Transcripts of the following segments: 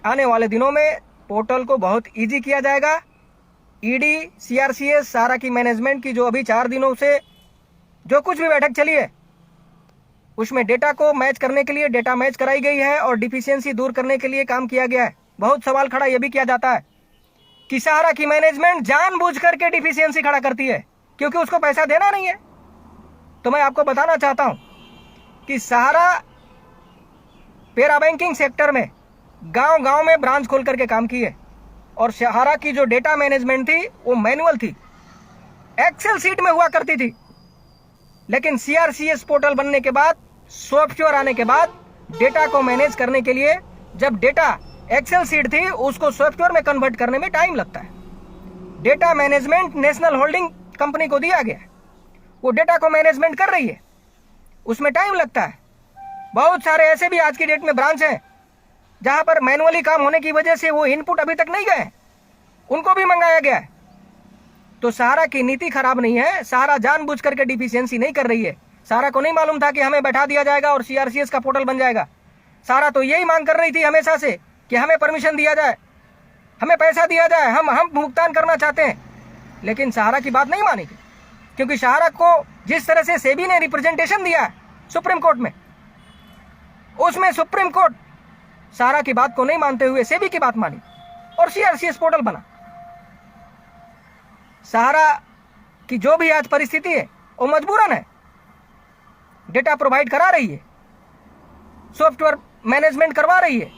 आने वाले दिनों में पोर्टल को बहुत ईजी किया जाएगा। ईडी, सीआरसीएस, सारा की मैनेजमेंट की जो अभी 4 दिनों से जो कुछ भी बैठक चली है उसमें डेटा को मैच करने के लिए डेटा मैच कराई गई है और डिफिशियंसी दूर करने के लिए काम किया गया है। बहुत सवाल खड़ा यह भी किया जाता है कि सहारा की मैनेजमेंट जानबूझ करके डिफिशियंसी खड़ा करती है क्योंकि उसको पैसा देना नहीं है। तो मैं आपको बताना चाहता हूं कि सहारा पैरा बैंकिंग सेक्टर में गांव गांव में ब्रांच खोल करके काम की है और सहारा की जो डेटा मैनेजमेंट थी वो मैनुअल थी, एक्सेल सीट में हुआ करती थी। लेकिन सीआरसीएस पोर्टल बनने के बाद, सॉफ्टवेयर आने के बाद डेटा को मैनेज करने के लिए जब डेटा एक्सेल सीट थी उसको सॉफ्टवेयर में कन्वर्ट करने में टाइम लगता है। Data management national holding company को दिया गया है, वो डेटा को मैनेजमेंट कर रही है, उसमें टाइम लगता है। बहुत सारे ऐसे भी आज की डेट में ब्रांच हैं जहां पर मैनुअली काम होने की वजह से वो इनपुट अभी तक नहीं गए, उनको भी मंगाया गया है। तो सहारा की नीति खराब नहीं है, सहारा जानबूझ करके डिफिशियंसी नहीं कर रही है। सहारा को नहीं मालूम था कि हमें बैठा दिया जाएगा और सीआरसीएस का पोर्टल बन जाएगा। सहारा तो यही मांग कर रही थी हमेशा से कि हमें परमिशन दिया जाए, हमें पैसा दिया जाए, हम भुगतान करना चाहते हैं। लेकिन सहारा की बात नहीं मानेगी क्योंकि सहारा को जिस तरह से सेबी ने रिप्रेजेंटेशन दिया है सुप्रीम कोर्ट में, उसमें सुप्रीम कोर्ट सहारा की बात को नहीं मानते हुए सेबी की बात मानी और सीआरसीएस पोर्टल बना। सहारा की जो भी आज परिस्थिति है वो मजबूरन है, डेटा प्रोवाइड करा रही है, सॉफ्टवेयर मैनेजमेंट करवा रही है,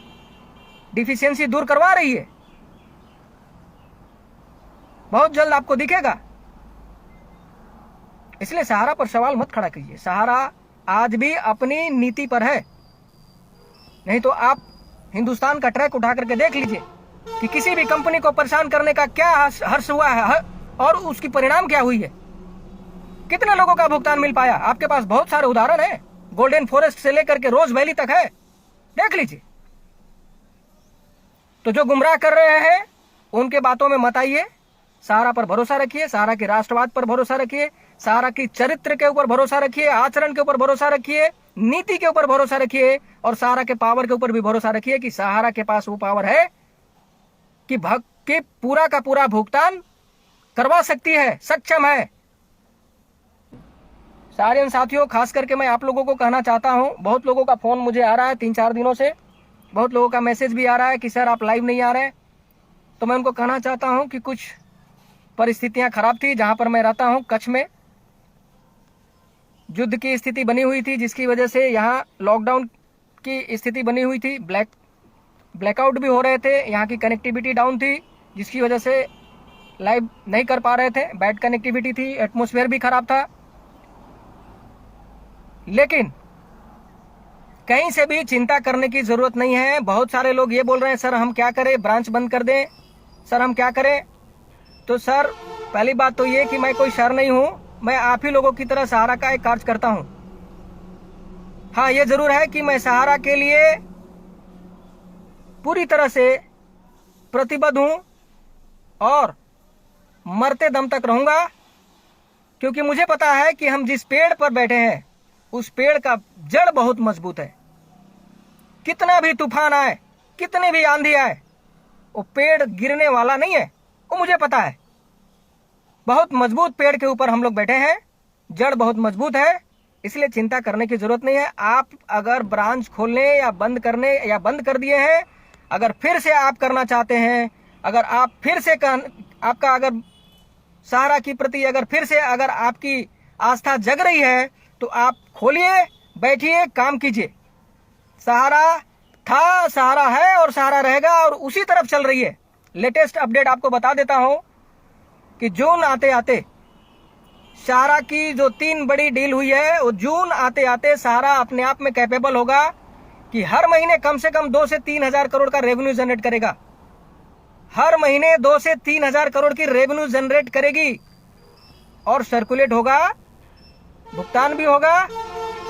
डिफिशियंसी दूर करवा रही है। बहुत जल्द आपको दिखेगा। इसलिए सहारा पर सवाल मत खड़ा कीजिए। सहारा आज भी अपनी नीति पर है, नहीं तो आप हिंदुस्तान का ट्रैक उठा करके देख लीजिए कि किसी भी कंपनी को परेशान करने का क्या हर्ष हुआ है और उसकी परिणाम क्या हुई है, कितने लोगों का भुगतान मिल पाया। आपके पास बहुत सारे उदाहरण हैं, गोल्डन फॉरेस्ट से लेकर के रोज वैली तक है, देख लीजिए। तो जो गुमराह कर रहे हैं उनके बातों में मत आइए, सहारा पर भरोसा रखिए, सहारा के राष्ट्रवाद पर भरोसा रखिए, सहारा की चरित्र के ऊपर भरोसा रखिए, आचरण के ऊपर भरोसा रखिए, नीति के ऊपर भरोसा रखिए और सहारा के पावर के ऊपर भी भरोसा रखिए कि सहारा के पास वो पावर है कि पूरा का पूरा भुगतान करवा सकती है, सक्षम है। सारे साथियों, खास करके मैं आप लोगों को कहना चाहता हूं, बहुत लोगों का फोन मुझे आ रहा है 3-4 दिनों से, बहुत लोगों का मैसेज भी आ रहा है कि सर आप लाइव नहीं आ रहे। तो मैं उनको कहना चाहता हूं कि कुछ परिस्थितियां खराब थी। जहां पर मैं रहता हूं कच्छ में युद्ध की स्थिति बनी हुई थी, जिसकी वजह से यहाँ लॉकडाउन की स्थिति बनी हुई थी, ब्लैकआउट भी हो रहे थे, यहाँ की कनेक्टिविटी डाउन थी, जिसकी वजह से लाइव नहीं कर पा रहे थे, बैड कनेक्टिविटी थी, एटमॉस्फेयर भी खराब था। लेकिन कहीं से भी चिंता करने की जरूरत नहीं है। बहुत सारे लोग ये बोल रहे हैं सर हम क्या करें, ब्रांच बंद कर दें, सर हम क्या करें। तो सर पहली बात तो ये कि मैं कोई सर नहीं हूं, मैं आप ही लोगों की तरह सहारा का एक कार्य करता हूं। हाँ, ये जरूर है कि मैं सहारा के लिए पूरी तरह से प्रतिबद्ध हूं और मरते दम तक रहूंगा, क्योंकि मुझे पता है कि हम जिस पेड़ पर बैठे हैं उस पेड़ का जड़ बहुत मजबूत है। कितना भी तूफान आए, कितनी भी आंधी आए, वो पेड़ गिरने वाला नहीं है, वो मुझे पता है। बहुत मजबूत पेड़ के ऊपर हम लोग बैठे हैं, जड़ बहुत मजबूत है, इसलिए चिंता करने की जरूरत नहीं है। आप अगर ब्रांच खोलने या बंद करने या बंद कर दिए हैं, अगर फिर से आप करना चाहते हैं, अगर आप फिर से आपका अगर सहारा की प्रति अगर फिर से अगर आपकी आस्था जग रही है तो आप खोलिए, बैठिए, काम कीजिए। सहारा था, सहारा है और सहारा रहेगा और उसी तरफ चल रही है। लेटेस्ट अपडेट आपको बता देता हूं कि जून आते आते सहारा की जो 3 बड़ी डील हुई है, वो जून आते आते सहारा अपने आप में कैपेबल होगा कि हर महीने कम से कम 2 से 3 हजार करोड़ का रेवेन्यू जनरेट करेगा। हर महीने 2 से 3 हजार करोड़ की रेवेन्यू जनरेट करेगी और सर्कुलेट होगा, भुगतान भी होगा,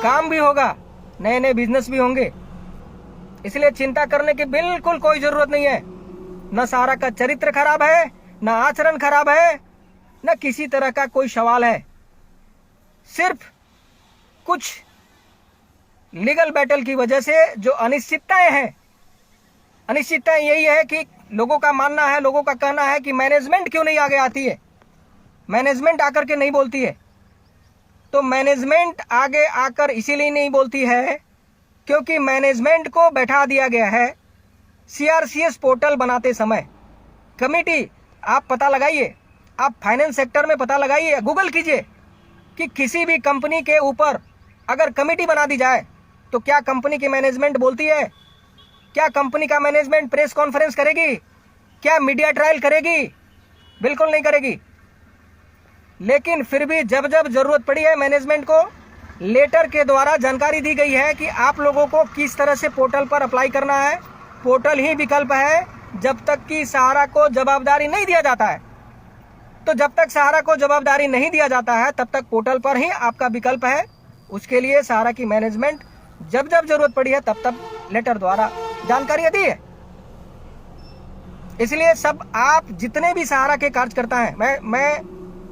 काम भी होगा, नए नए बिजनेस भी होंगे। इसलिए चिंता करने की बिल्कुल कोई जरूरत नहीं है। न सहारा का चरित्र खराब है, न आचरण खराब है, न किसी तरह का कोई सवाल है। सिर्फ कुछ लीगल बैटल की वजह से जो अनिश्चितताएं हैं, अनिश्चितता यही है कि लोगों का मानना है, लोगों का कहना है कि मैनेजमेंट क्यों नहीं आगे आती है, मैनेजमेंट आकर के नहीं बोलती है। तो मैनेजमेंट आगे आकर इसीलिए नहीं बोलती है क्योंकि मैनेजमेंट को बैठा दिया गया है सीआरसीएस पोर्टल बनाते समय। कमिटी आप पता लगाइए, आप फाइनेंस सेक्टर में पता लगाइए, गूगल कीजिए कि किसी भी कंपनी के ऊपर अगर कमिटी बना दी जाए तो क्या कंपनी की मैनेजमेंट बोलती है? क्या कंपनी का मैनेजमेंट प्रेस कॉन्फ्रेंस करेगी? क्या मीडिया ट्रायल करेगी? बिल्कुल नहीं करेगी। लेकिन फिर भी जब जब जरूरत पड़ी है मैनेजमेंट को लेटर के द्वारा जानकारी दी गई है कि आप लोगों को किस तरह से पोर्टल पर अप्लाई करना है। पोर्टल ही विकल्प है जब तक कि सहारा को जवाबदारी नहीं दिया जाता है। तो जब तक सहारा को जवाबदारी नहीं दिया जाता है तब तक पोर्टल पर ही आपका विकल्प है। उसके लिए सहारा की मैनेजमेंट जब जब जरूरत पड़ी है तब तब लेटर द्वारा जानकारी दी है। इसलिए सब आप जितने भी सहारा के कार्यकर्ता हैं, मैं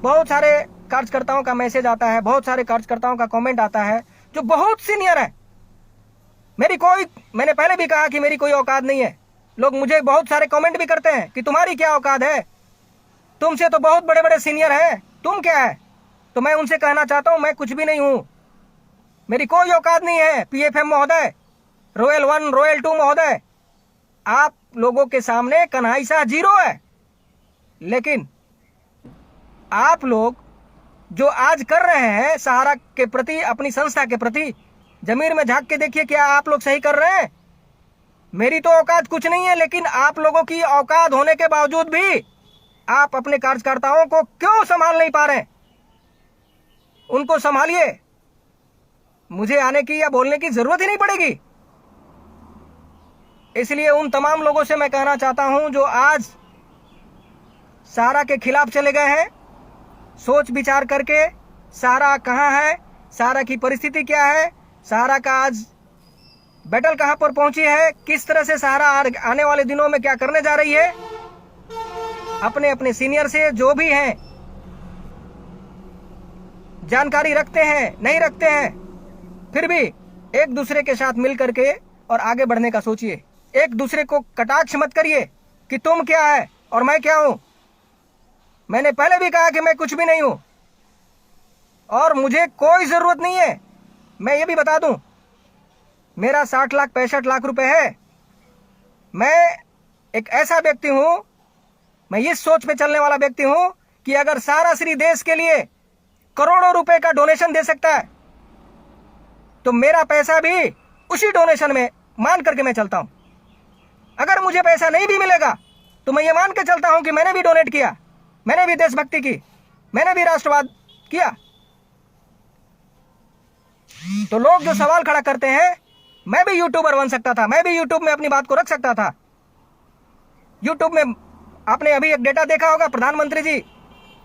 बहुत सारे कार्यकर्ताओं का मैसेज आता है, बहुत सारे कार्यकर्ताओं का कमेंट आता है जो बहुत सीनियर है। मैंने पहले भी कहा कि मेरी कोई औकात नहीं है। लोग मुझे बहुत सारे कमेंट भी करते हैं कि तुम्हारी क्या औकात है, तुमसे तो बहुत बड़े बड़े सीनियर हैं, तुम क्या है। तो मैं उनसे कहना चाहता हूं मैं कुछ भी नहीं हूं, मेरी कोई औकात नहीं है। पीएफएम महोदय, रॉयल 1 रॉयल 2 महोदय, आप लोगों के सामने कन्हई शाह जीरो है। लेकिन आप लोग जो आज कर रहे हैं सहारा के प्रति, अपनी संस्था के प्रति, जमीर में झांक के देखिए क्या आप लोग सही कर रहे हैं। मेरी तो औकात कुछ नहीं है, लेकिन आप लोगों की औकात होने के बावजूद भी आप अपने कार्यकर्ताओं को क्यों संभाल नहीं पा रहे? उनको संभालिए, मुझे आने की या बोलने की जरूरत ही नहीं पड़ेगी। इसलिए उन तमाम लोगों से मैं कहना चाहता हूं जो आज सहारा के खिलाफ चले गए हैं, सोच विचार करके सहारा कहां है, सहारा की परिस्थिति क्या है, सहारा का आज बैटल कहां पर पहुंची है, किस तरह से सहारा आने वाले दिनों में क्या करने जा रही है, अपने अपने सीनियर से जो भी हैं जानकारी रखते हैं नहीं रखते हैं, फिर भी एक दूसरे के साथ मिल करके और आगे बढ़ने का सोचिए। एक दूसरे को कटाक्ष मत करिए कि तुम क्या है और मैं क्या हूं। मैंने पहले भी कहा कि मैं कुछ भी नहीं हूं और मुझे कोई जरूरत नहीं है। मैं ये भी बता दूं, मेरा 60 लाख 65 लाख रुपए है। मैं एक ऐसा व्यक्ति हूं, मैं इस सोच पे चलने वाला व्यक्ति हूं कि अगर सारा श्री देश के लिए करोड़ों रुपए का डोनेशन दे सकता है तो मेरा पैसा भी उसी डोनेशन में मान करके मैं चलता हूं। अगर मुझे पैसा नहीं भी मिलेगा तो मैं ये मान के चलता हूं कि मैंने भी डोनेट किया, मैंने भी देशभक्ति की, मैंने भी राष्ट्रवाद किया। तो लोग जो सवाल खड़ा करते हैं, मैं भी यूट्यूबर बन सकता था, मैं भी यूट्यूब में अपनी बात को रख सकता था। यूट्यूब में आपने अभी एक डेटा देखा होगा, प्रधानमंत्री जी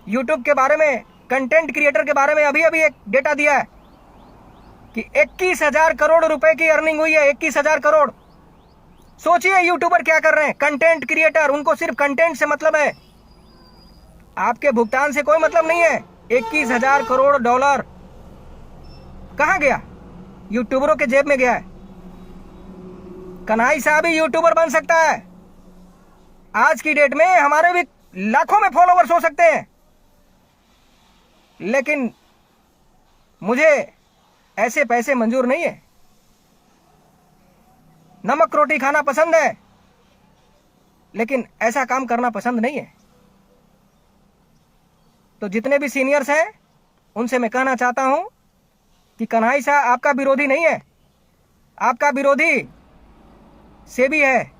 यूट्यूब के बारे में, कंटेंट क्रिएटर के बारे में अभी अभी एक डेटा दिया है कि 21,000 करोड़ रुपए की अर्निंग हुई है। 21,000 करोड़। सोचिए यूट्यूबर क्या कर रहे हैं, कंटेंट क्रिएटर, उनको सिर्फ कंटेंट से मतलब है, आपके भुगतान से कोई मतलब नहीं है। 21,000 करोड़ डॉलर कहां गया? यूट्यूबरों के जेब में गया है। कन्हई साहब भी यूट्यूबर बन सकता है। आज की डेट में हमारे भी लाखों में फॉलोवर्स हो सकते हैं, लेकिन मुझे ऐसे पैसे मंजूर नहीं है। नमक रोटी खाना पसंद है, लेकिन ऐसा काम करना पसंद नहीं है। तो जितने भी सीनियर्स हैं उनसे मैं कहना चाहता हूं कि कन्हई साहब आपका विरोधी नहीं है, आपका विरोधी सेबी है,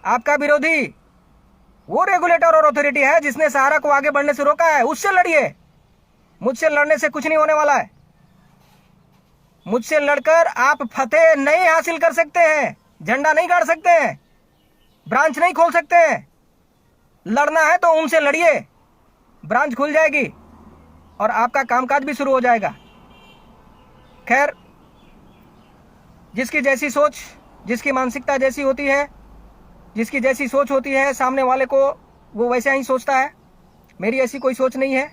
आपका विरोधी वो रेगुलेटर और अथॉरिटी है जिसने सहारा को आगे बढ़ने से रोका है। उससे लड़िए, मुझसे लड़ने से कुछ नहीं होने वाला है। मुझसे लड़कर आप फतेह नहीं हासिल कर सकते हैं, झंडा नहीं गाड़ सकते हैं, ब्रांच नहीं खोल सकते हैं। लड़ना है तो उनसे लड़िए, ब्रांच खुल जाएगी और आपका कामकाज भी शुरू हो जाएगा। खैर, जिसकी जैसी सोच, जिसकी मानसिकता जैसी होती है, जिसकी जैसी सोच होती है, सामने वाले को वो वैसे ही सोचता है। मेरी ऐसी कोई सोच नहीं है।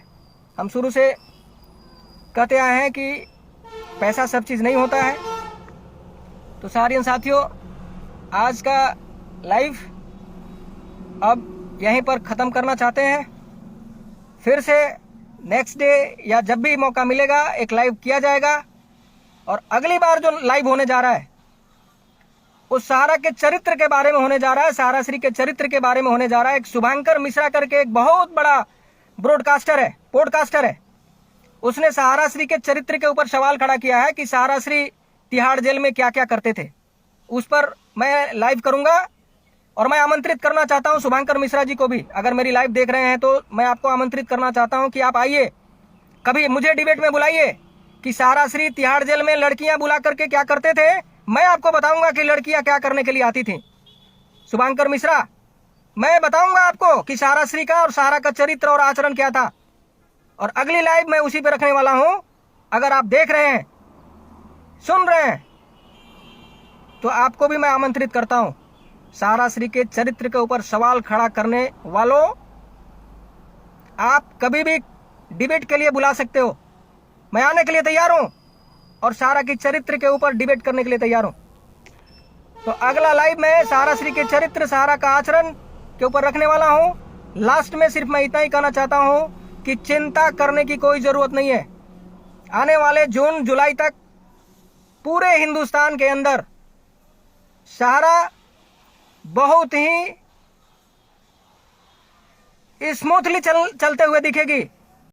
हम शुरू से कहते आए हैं कि पैसा सब चीज़ नहीं होता है। तो सारियन साथियों, आज का लाइव अब यहीं पर ख़त्म करना चाहते हैं। फिर से नेक्स्ट डे या जब भी मौका मिलेगा एक लाइव किया जाएगा। और अगली बार जो लाइव होने जा रहा है उस सहारा के चरित्र के बारे में होने जा रहा है, सहारा श्री के चरित्र के बारे में होने जा रहा है। एक शुभांकर मिश्रा करके एक बहुत बड़ा पॉडकास्टर है, उसने सहारा श्री के चरित्र के ऊपर सवाल खड़ा किया है कि सहारा श्री तिहाड़ जेल में क्या क्या करते थे। उस पर मैं लाइव करूंगा और मैं आमंत्रित करना चाहता हूं शुभांकर मिश्रा जी को भी। अगर मेरी लाइव देख रहे हैं तो मैं आपको आमंत्रित करना चाहता हूं कि आप आइए, कभी मुझे डिबेट में बुलाइए कि सहारा श्री तिहाड़ जेल में लड़कियां बुला करके क्या करते थे। मैं आपको बताऊंगा कि लड़कियां क्या करने के लिए आती थी। शुभांकर मिश्रा, मैं बताऊंगा आपको कि सहारा श्री का और सहारा का चरित्र और आचरण क्या था। और अगली लाइव मैं उसी पे रखने वाला हूं। अगर आप देख रहे हैं, सुन रहे हैं, तो आपको भी मैं आमंत्रित करता हूं। सहारा श्री के चरित्र के ऊपर सवाल खड़ा करने वालों, आप कभी भी डिबेट के लिए बुला सकते हो। मैं आने के लिए तैयार हूं और सहारा के चरित्र के ऊपर डिबेट करने के लिए तैयार हूं। तो अगला लाइव मैं सहारा श्री के चरित्र, सहारा का आचरण के ऊपर रखने वाला हूं। लास्ट में सिर्फ मैं इतना ही कहना चाहता हूं कि चिंता करने की कोई जरूरत नहीं है। आने वाले जून जुलाई तक पूरे हिंदुस्तान के अंदर सहारा बहुत ही स्मूथली चलते हुए दिखेगी।